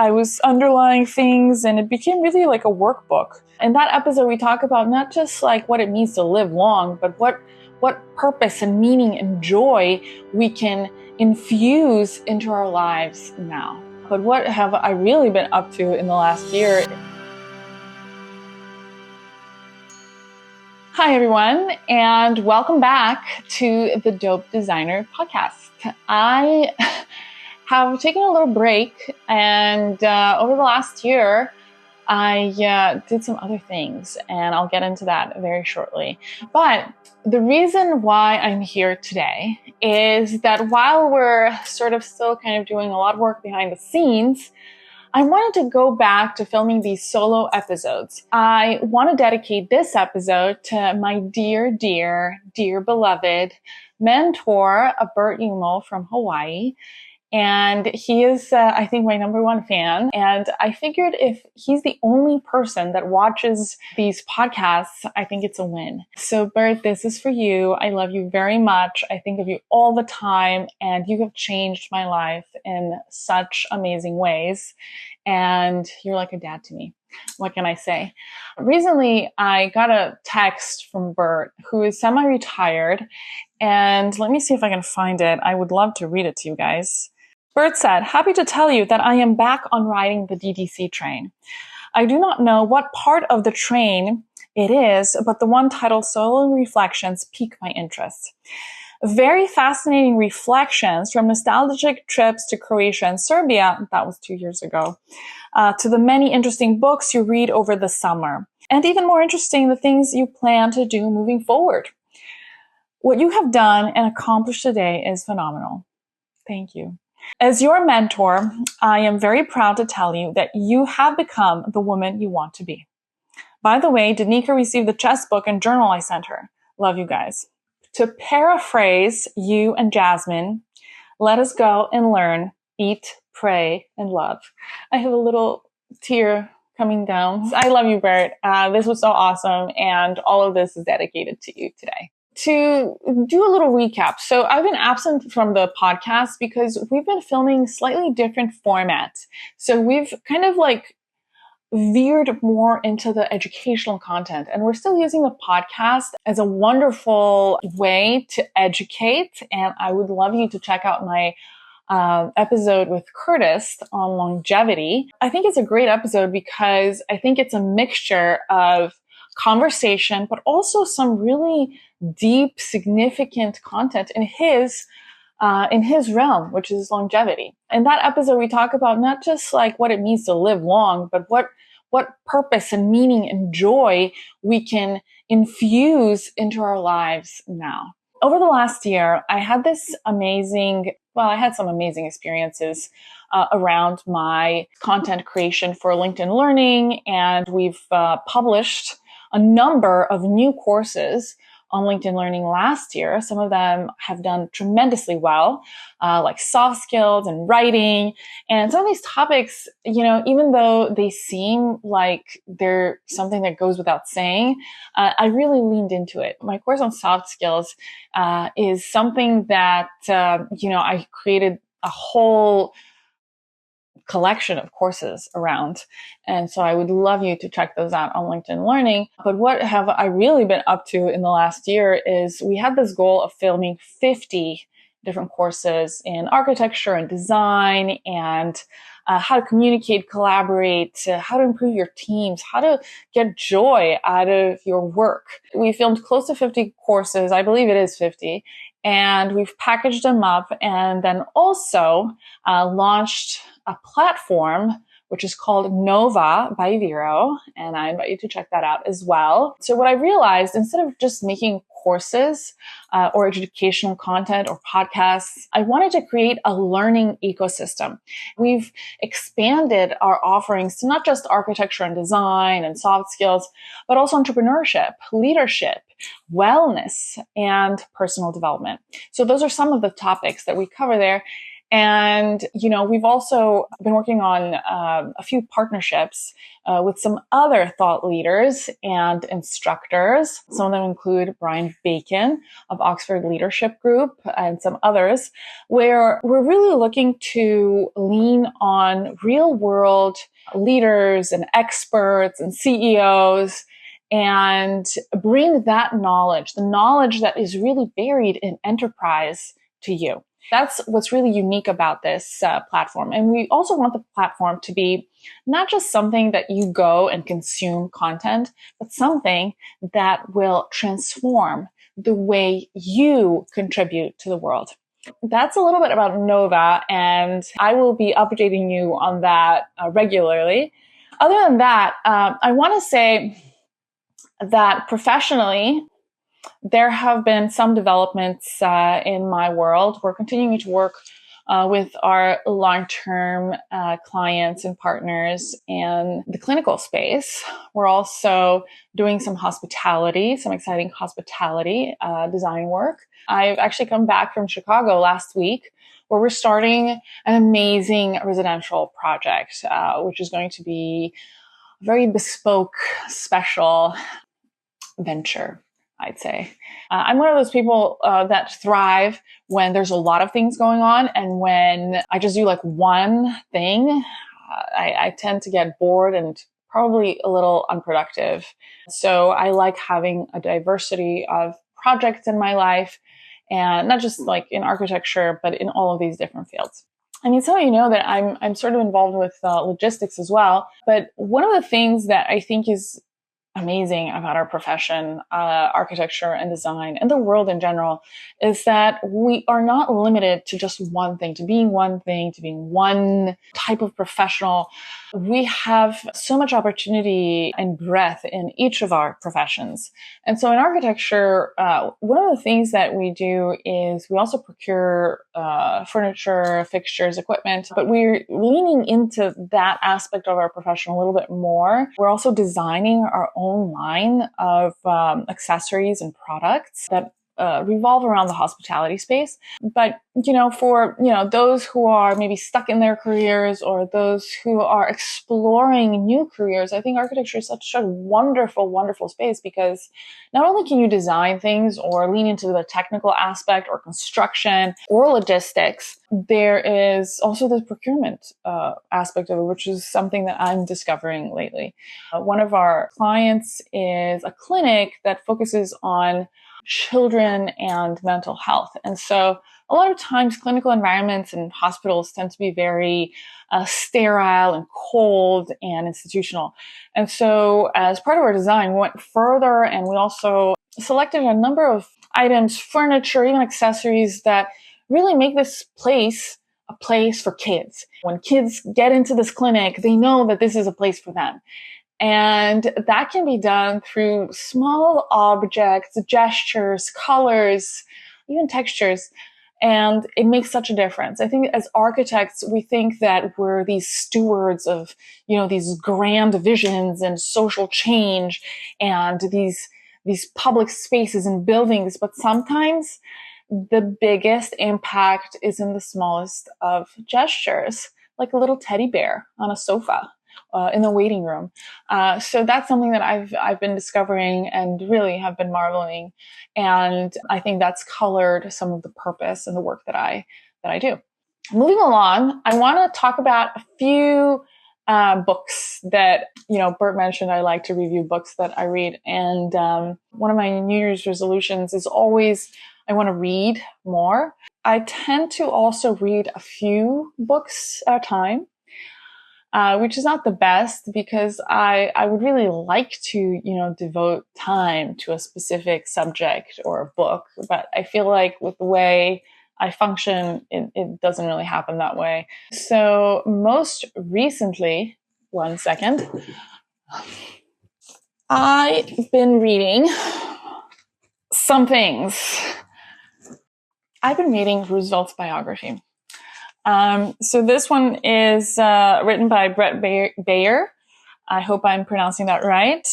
I was underlying things and it became really like a workbook. In that episode, we talk about not just like what it means to live long, but what purpose and meaning and joy we can infuse into our lives now. But what have I really been up to in the last year? Hi, everyone, and welcome back to the Dope Designer podcast. I have taken a little break, and over the last year, I did some other things, and I'll get into that very shortly. But the reason why I'm here today is that while we're sort of still kind of doing a lot of work behind the scenes, I wanted to go back to filming these solo episodes. I want to dedicate this episode to my dear beloved mentor, Bert from Hawaii. And he is, I think, my number one fan. And I figured if he's the only person that watches these podcasts, I think it's a win. So Bert, this is for you. I love you very much. I think of you all the time, and you have changed my life in such amazing ways. And you're like a dad to me. What can I say? Recently, I got a text from Bert, who is semi-retired. And let me see if I can find it. I would love to read it to you guys. Bert said, "Happy to tell you that I am back on riding the DDC train. I do not know what part of the train it is, but the one titled Solo Reflections piqued my interest. Very fascinating reflections from nostalgic trips to Croatia and Serbia," that was 2 years ago, "to the many interesting books you read over the summer. And even more interesting, the things you plan to do moving forward. What you have done and accomplished today is phenomenal. Thank you. As your mentor, I am very proud to tell you that you have become the woman you want to be. By the way, did Nika receive the chess book and journal I sent her? Love you guys. To paraphrase you and Jasmine, let us go and learn, eat, pray, and love." I have a little tear coming down. I love you, Bert. This was so awesome, and all of this is dedicated to you today. To do a little recap. So I've been absent from the podcast because we've been filming slightly different formats. So we've kind of like veered more into the educational content, and we're still using the podcast as a wonderful way to educate. And I would love you to check out my episode with Curtis on longevity. I think it's a great episode because I think it's a mixture of conversation, but also some really deep, significant content in his realm, which is longevity. In that episode, we talk about not just like what it means to live long, but what purpose and meaning and joy we can infuse into our lives now. Over the last year, I had some amazing experiences around my content creation for LinkedIn Learning, and we've published a number of new courses on LinkedIn Learning last year. Some of them have done tremendously well, like soft skills and writing. And some of these topics, even though they seem like they're something that goes without saying, I really leaned into it. My course on soft skills is something that, I created a whole collection of courses around. And so I would love you to check those out on LinkedIn Learning. But what have I really been up to in the last year is we had this goal of filming 50 different courses in architecture and design and how to communicate, collaborate, how to improve your teams, how to get joy out of your work. We filmed close to 50 courses. I believe it is 50. And we've packaged them up and then also launched a platform which is called Nova by Vero, and I invite you to check that out as well. So what I realized, instead of just making courses or educational content or podcasts, I wanted to create a learning ecosystem. We've expanded our offerings to not just architecture and design and soft skills, but also entrepreneurship, leadership, wellness, and personal development. So those are some of the topics that we cover there. And, we've also been working on a few partnerships with some other thought leaders and instructors. Some of them include Brian Bacon of Oxford Leadership Group and some others, where we're really looking to lean on real world leaders and experts and CEOs and bring that knowledge, the knowledge that is really buried in enterprise, to you. That's what's really unique about this platform. And we also want the platform to be not just something that you go and consume content, but something that will transform the way you contribute to the world. That's a little bit about Nova, and I will be updating you on that regularly. Other than that, I want to say that professionally, there have been some developments in my world. We're continuing to work with our long-term clients and partners in the clinical space. We're also doing some hospitality, some exciting hospitality design work. I've actually come back from Chicago last week, where we're starting an amazing residential project, which is going to be a very bespoke, special venture, I'd say. I'm one of those people that thrive when there's a lot of things going on, and when I just do like one thing, I tend to get bored and probably a little unproductive. So I like having a diversity of projects in my life, and not just like in architecture, but in all of these different fields. I mean, some of you know that I'm sort of involved with logistics as well. But one of the things that I think is amazing about our profession, architecture and design, and the world in general, is that we are not limited to just one thing, to being one type of professional. We have so much opportunity and breadth in each of our professions. And so in architecture, one of the things that we do is we also procure furniture, fixtures, equipment, but we're leaning into that aspect of our profession a little bit more. We're also designing our own line of accessories and products that revolve around the hospitality space. But, for, those who are maybe stuck in their careers, or those who are exploring new careers, I think architecture is such a wonderful, wonderful space, because not only can you design things or lean into the technical aspect or construction or logistics, there is also the procurement aspect of it, which is something that I'm discovering lately. One of our clients is a clinic that focuses on children and mental health. And so a lot of times clinical environments and hospitals tend to be very sterile and cold and institutional. And so as part of our design, we went further, and we also selected a number of items, furniture, even accessories, that really make this place a place for kids. When kids get into this clinic, they know that this is a place for them. And that can be done through small objects, gestures, colors, even textures. And it makes such a difference. I think as architects, we think that we're these stewards of, these grand visions and social change and these public spaces and buildings. But sometimes the biggest impact is in the smallest of gestures, like a little teddy bear on a sofa. In the waiting room. So that's something that I've been discovering and really have been marveling. And I think that's colored some of the purpose and the work that I do. Moving along, I want to talk about a few books that, Bert mentioned. I like to review books that I read. And one of my New Year's resolutions is always, I want to read more. I tend to also read a few books at a time. Which is not the best, because I would really like to, devote time to a specific subject or a book. But I feel like with the way I function, it doesn't really happen that way. So most recently, one second, I've been reading some things. I've been reading Roosevelt's biography. So this one is written by Bert Bayer. I hope I'm pronouncing that right.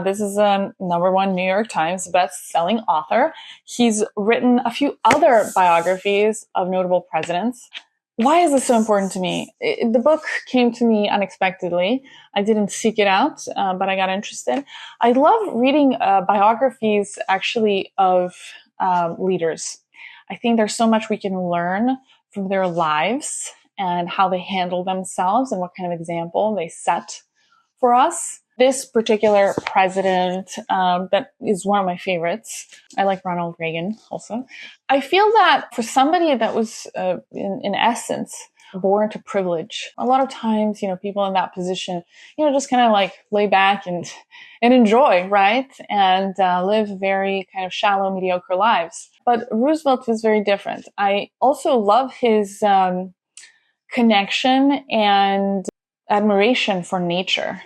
This is a #1 New York Times best-selling author. He's written a few other biographies of notable presidents. Why is this so important to me? The book came to me unexpectedly. I didn't seek it out, but I got interested. I love reading biographies, actually, of leaders. I think there's so much we can learn from their lives and how they handle themselves and what kind of example they set for us. This particular president, that is one of my favorites. I like Ronald Reagan also. I feel that for somebody that was, in essence, born to privilege, a lot of times, people in that position, just kind of like lay back and enjoy, right? And live very kind of shallow, mediocre lives. But Roosevelt was very different. I also love his connection and admiration for nature.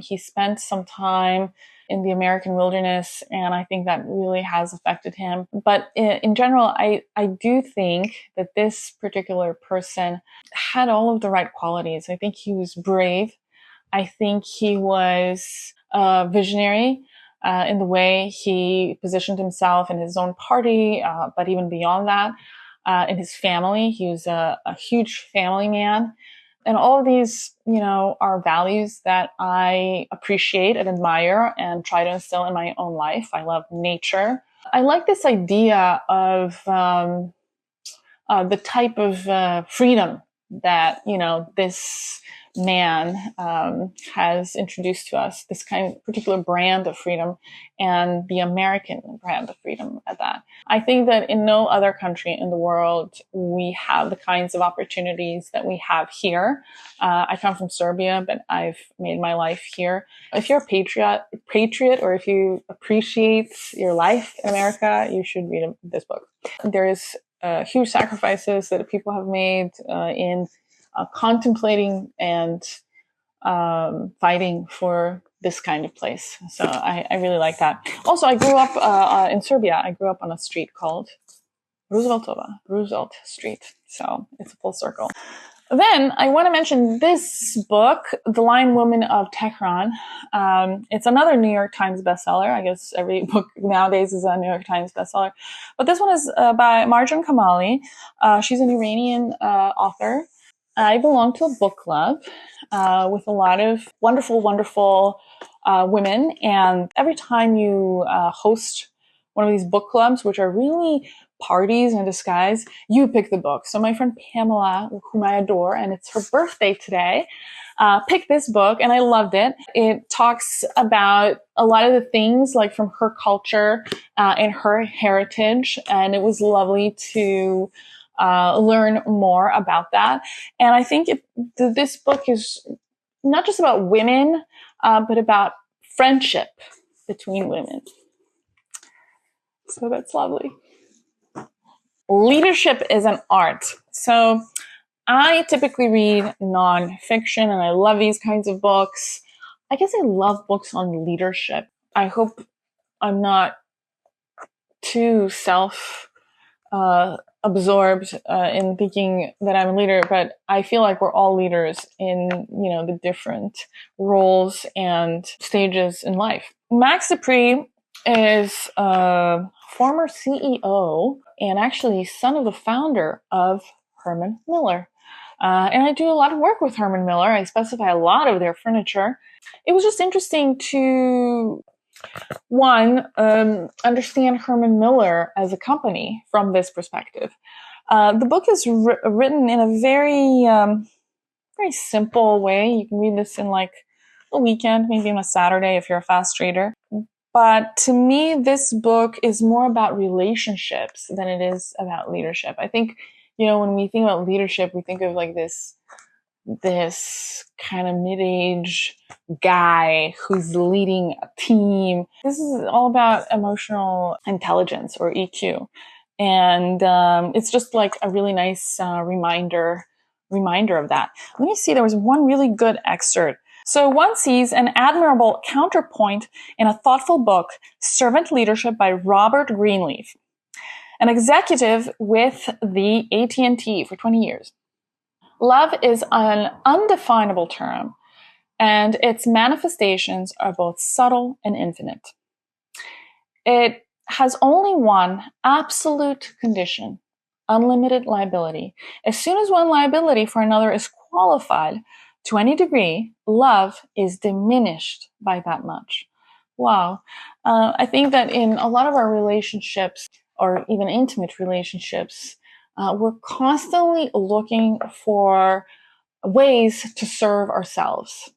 He spent some time in the American wilderness, and I think that really has affected him. But in general, I do think that this particular person had all of the right qualities. I think he was brave. I think he was visionary in the way he positioned himself in his own party, but even beyond that, in his family. He was a huge family man. And all of these, are values that I appreciate and admire and try to instill in my own life. I love nature. I like this idea of the type of freedom that, this man has introduced to us, this kind of particular brand of freedom, and the American brand of freedom at that. I think that in no other country in the world we have the kinds of opportunities that we have here. I come from Serbia, but I've made my life here. If you're a patriot, or if you appreciate your life in America, you should read this book. There is huge sacrifices that people have made in contemplating and fighting for this kind of place. So I really like that. Also, I grew up in Serbia. I grew up on a street called Roosevelt Street. So it's a full circle. Then I want to mention this book, The Lion Woman of Tehran. It's another New York Times bestseller. I guess every book nowadays is a New York Times bestseller. But this one is by Marjan Kamali. She's an Iranian author. I belong to a book club with a lot of wonderful women. And every time you host one of these book clubs, which are really parties in disguise, you pick the book. So my friend Pamela, whom I adore, and it's her birthday today, picked this book, and I loved it. It talks about a lot of the things like from her culture and her heritage, and it was lovely to learn more about that. And I think this book is not just about women, but about friendship between women. So that's lovely. Leadership is an art. So I typically read nonfiction, and I love these kinds of books. I guess I love books on leadership. I hope I'm not too absorbed in thinking that I'm a leader, but I feel like we're all leaders in, the different roles and stages in life. Max Dupree is a former CEO and actually son of the founder of Herman Miller. And I do a lot of work with Herman Miller. I specify a lot of their furniture. It was just interesting to, one, understand Herman Miller as a company from this perspective. The book is written in a very, very simple way. You can read this in like a weekend, maybe on a Saturday if you're a fast reader. But to me, this book is more about relationships than it is about leadership. I think, when we think about leadership, we think of like this kind of mid-age guy who's leading a team. This is all about emotional intelligence, or EQ. And it's just like a really nice reminder of that. Let me see, there was one really good excerpt. So one sees an admirable counterpoint in a thoughtful book, Servant Leadership by Robert Greenleaf, an executive with the AT&T for 20 years. Love is an undefinable term, and its manifestations are both subtle and infinite. It has only one absolute condition: unlimited liability. As soon as one liability for another is qualified to any degree, love is diminished by that much. Wow. I think that in a lot of our relationships, or even intimate relationships, we're constantly looking for ways to serve ourselves.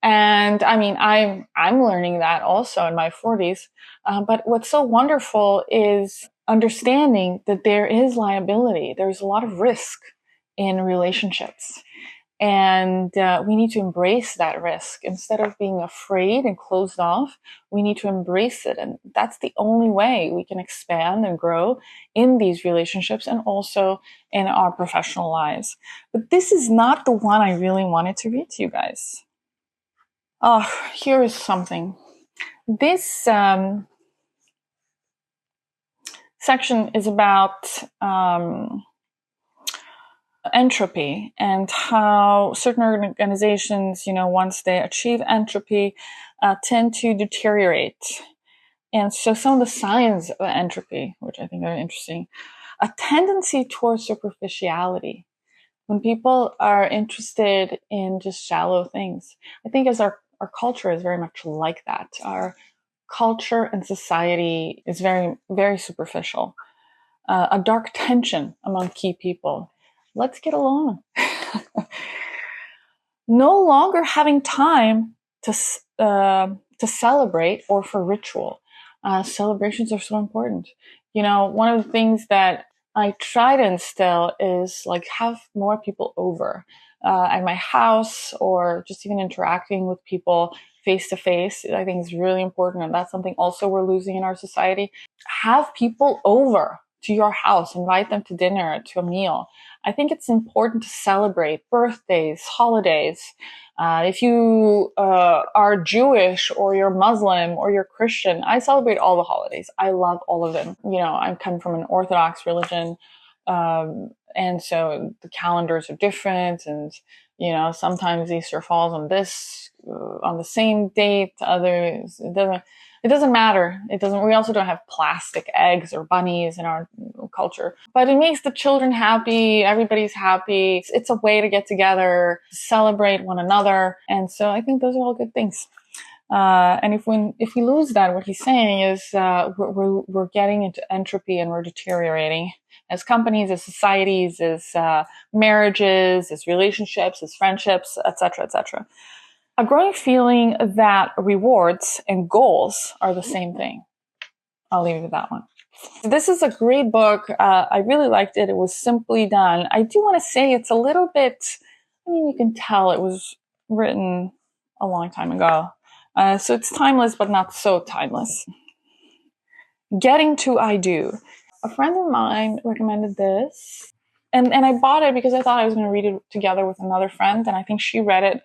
And I mean, I'm learning that also in my 40s. But what's so wonderful is understanding that there is liability. There's a lot of risk in relationships. And we need to embrace that risk. Instead of being afraid and closed off, we need to embrace it. And that's the only way we can expand and grow in these relationships and also in our professional lives. But this is not the one I really wanted to read to you guys. Oh, here is something. This section is about entropy and how certain organizations, once they achieve entropy, tend to deteriorate. And so some of the signs of entropy, which I think are interesting, a tendency towards superficiality. When people are interested in just shallow things, I think as our culture is very much like that. Our culture and society is very, very superficial. A dark tension among key people. Let's get along. No longer having time to celebrate or for ritual. Celebrations are so important. One of the things that I try to instill is like have more people over at my house, or just even interacting with people face to face. I think is really important, and that's something also we're losing in our society. Have people over to your house, invite them to dinner, to a meal. I think it's important to celebrate birthdays, holidays. If you are Jewish or you're Muslim or you're Christian, I celebrate all the holidays. I love all of them. I come from an Orthodox religion, and so the calendars are different, and sometimes Easter falls on the same date. Others it doesn't matter. We also don't have plastic eggs or bunnies in our culture, but it makes the children happy. Everybody's happy. It's a way to get together, celebrate one another. And so I think those are all good things. And if we lose that, what he's saying is, we're getting into entropy and we're deteriorating as companies, as societies, as marriages, as relationships, as friendships, etc., etc. A growing feeling that rewards and goals are the same thing. I'll leave it at that one. This is a great book. I really liked it. It was simply done. I do want to say it's a little bit, you can tell it was written a long time ago. So it's timeless, but not so timeless. Getting to I Do. A friend of mine recommended this. And I bought it because I thought I was going to read it together with another friend. And I think she read it.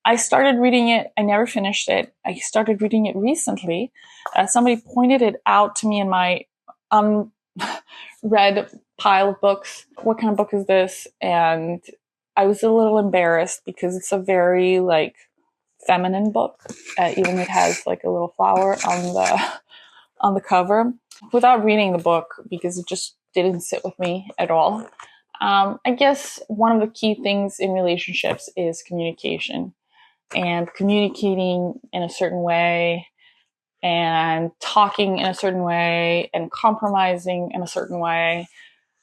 I started reading it. I never finished it. I started reading it recently. Somebody pointed it out to me in my unread pile of books. What kind of book is this? And I was a little embarrassed because it's a very feminine book. Even it has a little flower on the cover. Without reading the book, because it just didn't sit with me at all. I guess one of the key things in relationships is communication. And communicating in a certain way, and talking in a certain way, and compromising in a certain way.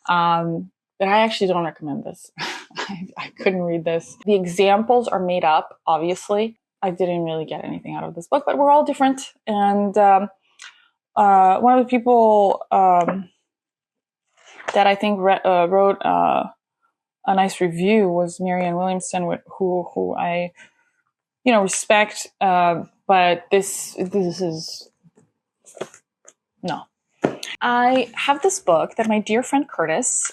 But I actually don't recommend this. I couldn't read this. The examples are made up, obviously. I didn't really get anything out of this book, but we're all different. And one of the people that I think wrote a nice review was Marianne Williamson, who I respect, but this is no. I have this book that my dear friend Curtis,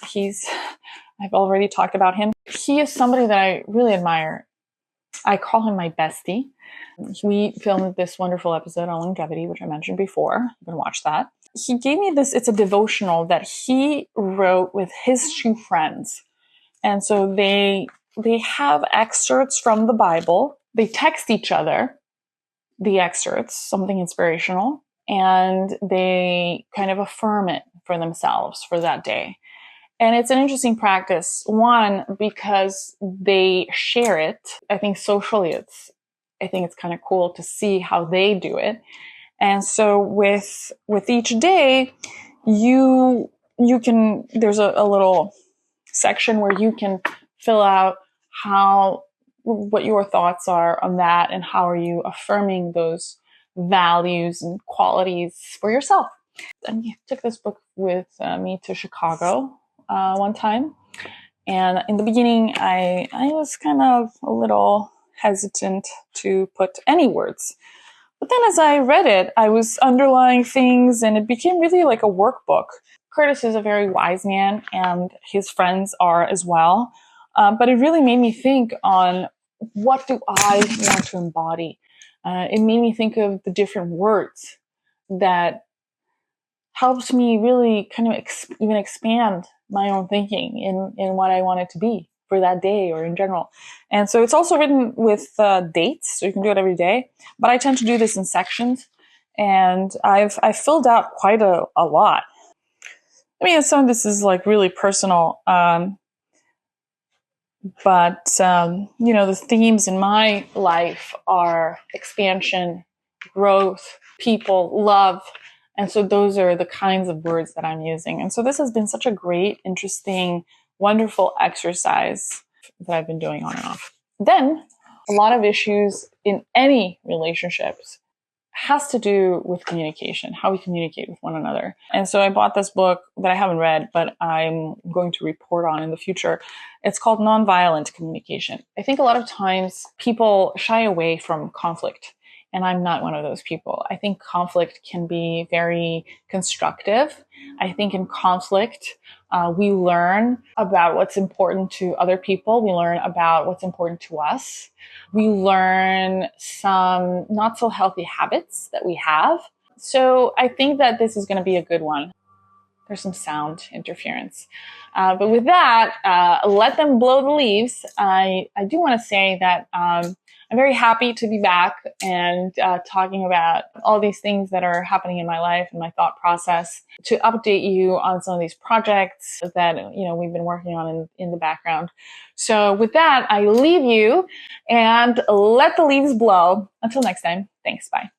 I've already talked about him. He is somebody that I really admire. I call him my bestie. We filmed this wonderful episode on longevity, which I mentioned before. You can watch that. He gave me this, it's a devotional that he wrote with his two friends. And so they have excerpts from the Bible. They text each other the excerpts, something inspirational. and they kind of affirm it for themselves for that day. And it's an interesting practice, one, because they share it. I think socially I think it's kind of cool to see how they do it. And so with each day, you can, there's a little section where you can fill out what your thoughts are on that, and how are you affirming those values and qualities for yourself. And I took this book with me to Chicago one time. And in the beginning, I was kind of a little hesitant to put any words. But then as I read it, I was underlining things, and it became really like a workbook. Curtis is a very wise man, and his friends are as well. But it really made me think on, what do I want to embody? It made me think of the different words that helps me really kind of even expand my own thinking in what I want it to be for that day or in general. And so it's also written with dates, so you can do it every day. But I tend to do this in sections, and I've filled out quite a lot. I mean, some of this is like really personal, but the themes in my life are expansion, growth, people, love. And so those are the kinds of words that I'm using. And so this has been such a great, interesting, wonderful exercise that I've been doing on and off. Then a lot of issues in any relationships has to do with communication, how we communicate with one another. And so I bought this book that I haven't read, but I'm going to report on in the future. It's called Nonviolent Communication. I think a lot of times people shy away from conflict, and I'm not one of those people. I think conflict can be very constructive. I think in conflict, we learn about what's important to other people. We learn about what's important to us. We learn some not so healthy habits that we have. So I think that this is going to be a good one. There's some sound interference. But with that, let them blow the leaves. I do want to say that I'm very happy to be back and talking about all these things that are happening in my life and my thought process, to update you on some of these projects that we've been working on in the background. So with that, I leave you and let the leaves blow. Until next time, thanks, bye.